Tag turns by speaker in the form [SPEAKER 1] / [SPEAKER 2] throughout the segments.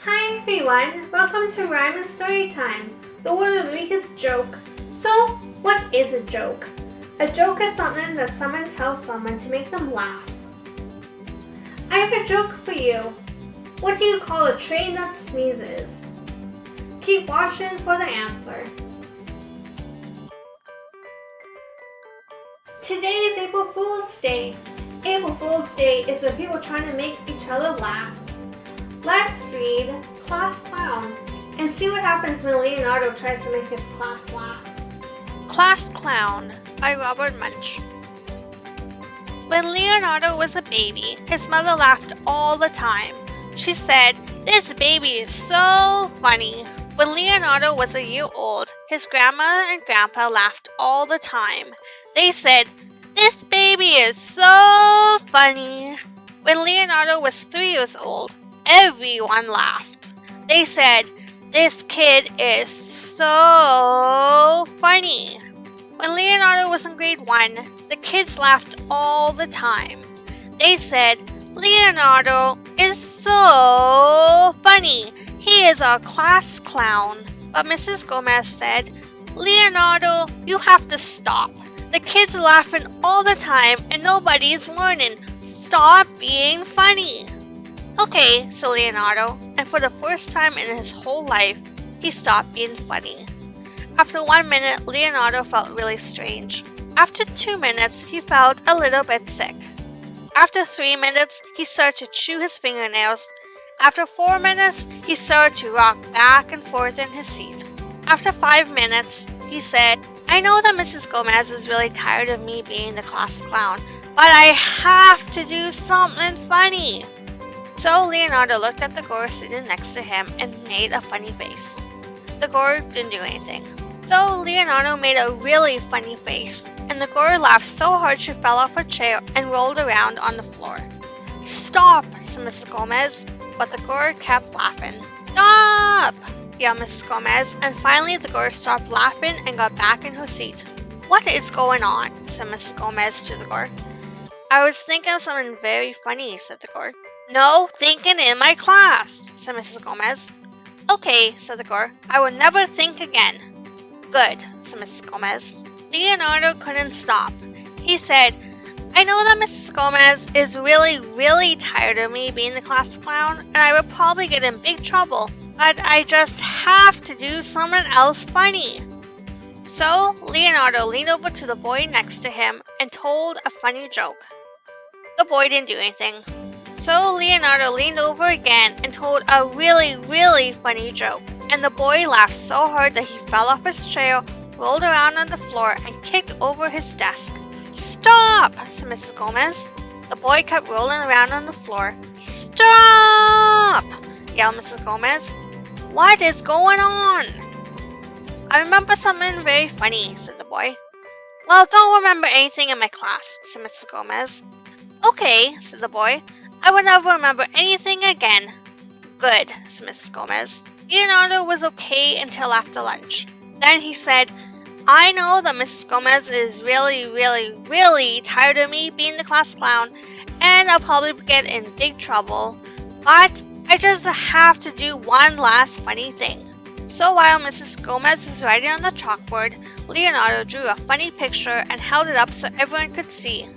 [SPEAKER 1] Hi everyone, welcome to Rhyme and Storytime. The word of the week is joke. So, what is a joke? A joke is something that someone tells someone to make them laugh. I have a joke for you. What do you call a train that sneezes? Keep watching for the answer. Today is April Fool's Day. April Fool's Day is when people are trying to make each other laugh. Let's read Class Clown and see what happens when Leonardo tries to make his class laugh.
[SPEAKER 2] Class Clown by Robert Munsch. When Leonardo was a baby, his mother laughed all the time. She said, "This baby is so funny." When Leonardo was a year old, his grandma and grandpa laughed all the time. They said, "This baby is so funny." When Leonardo was 3 years old, everyone laughed. They said, "This kid is so funny." When Leonardo was in grade 1, the kids laughed all the time. They said, "Leonardo is so funny. He is our class clown." But Mrs. Gomez said, "Leonardo, you have to stop. The kids are laughing all the time and nobody's learning. Stop being funny." "Okay," said Leonardo, and for the first time in his whole life, he stopped being funny. After 1 minute, Leonardo felt really strange. After 2 minutes, he felt a little bit sick. After 3 minutes, he started to chew his fingernails. After 4 minutes, he started to rock back and forth in his seat. After 5 minutes, he said, "I know that Mrs. Gomez is really tired of me being the class clown, but I have to do something funny." So Leonardo looked at the girl sitting next to him and made a funny face. The girl didn't do anything. So Leonardo made a really funny face, and the girl laughed so hard she fell off her chair and rolled around on the floor. "Stop," said Mrs. Gomez, but the girl kept laughing. "Stop!" yelled Mrs. Gomez, and finally the girl stopped laughing and got back in her seat. "What is going on?" said Mrs. Gomez to the girl. "I was thinking of something very funny," said the girl. "No thinking in my class," said Mrs. Gomez. "Okay," said the girl. "I will never think again." "Good," said Mrs. Gomez. Leonardo couldn't stop. He said, "I know that Mrs. Gomez is really tired of me being the class clown, and I would probably get in big trouble, but I just have to do something else funny." So Leonardo leaned over to the boy next to him and told a funny joke. The boy didn't do anything. So Leonardo leaned over again and told a really funny joke, and the boy laughed so hard that he fell off his chair, rolled around on the floor, and kicked over his desk. "Stop!" said Mrs. Gomez. The boy kept rolling around on the floor. "Stop!" yelled Mrs. Gomez. "What is going on?" "I remember something very funny," said the boy. "Well, don't remember anything in my class," said Mrs. Gomez. "Okay," said the boy. "I will never remember anything again." "Good," said Mrs. Gomez. Leonardo was okay until after lunch. Then he said, "I know that Mrs. Gomez is really tired of me being the class clown, and I'll probably get in big trouble, but I just have to do one last funny thing." So while Mrs. Gomez was writing on the chalkboard, Leonardo drew a funny picture and held it up so everyone could see.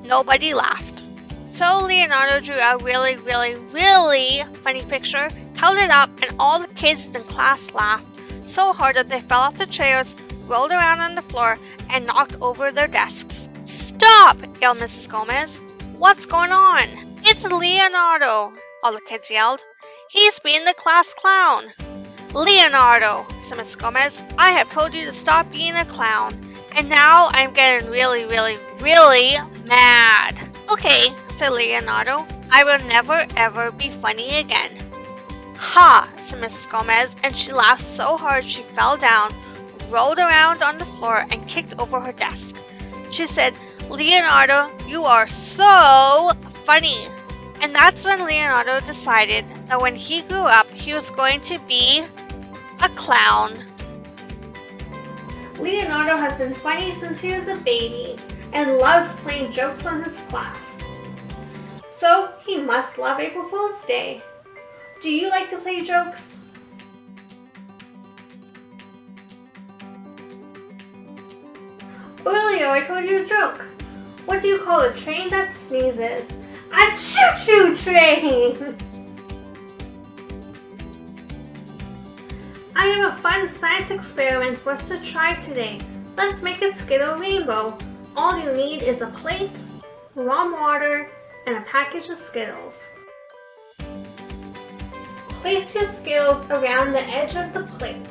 [SPEAKER 2] Nobody laughed. So Leonardo drew a really funny picture, held it up, and all the kids in class laughed so hard that they fell off the chairs, rolled around on the floor, and knocked over their desks. "Stop!" yelled Mrs. Gomez. "What's going on?" "It's Leonardo!" all the kids yelled. "He's being the class clown." "Leonardo," said Mrs. Gomez, "I have told you to stop being a clown, and now I'm getting really mad." "Okay," said Leonardo, "I will never ever be funny again." "Ha!" said Mrs. Gomez, and she laughed so hard she fell down, rolled around on the floor, and kicked over her desk. She said, "Leonardo, you are so funny." And that's when Leonardo decided that when he grew up, he was going to be a clown.
[SPEAKER 1] Leonardo has been funny since he was a baby and loves playing jokes on his class. So he must love April Fool's Day. Do you like to play jokes? Earlier I told you a joke. What do you call a train that sneezes? A choo-choo train! I have a fun science experiment for us to try today. Let's make a Skittle rainbow. All you need is a plate, warm water, and a package of Skittles. Place your Skittles around the edge of the plate.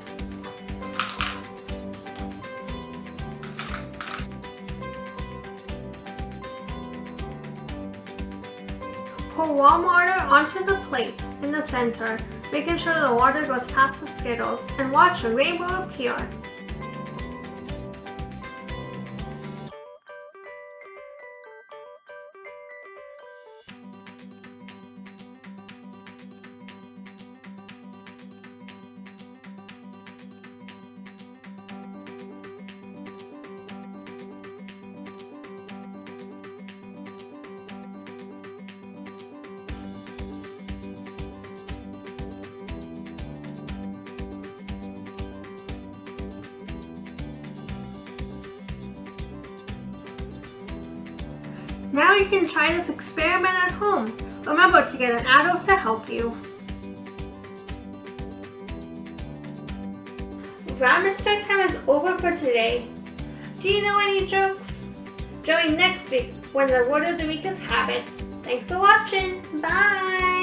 [SPEAKER 1] Pour warm water onto the plate in the center, making sure the water goes past the Skittles, and watch a rainbow appear. Now you can try this experiment at home. Remember to get an adult to help you. Rhyme Storytime is over for today. Do you know any jokes? Join me next week when the word of the week is habits. Thanks for watching. Bye!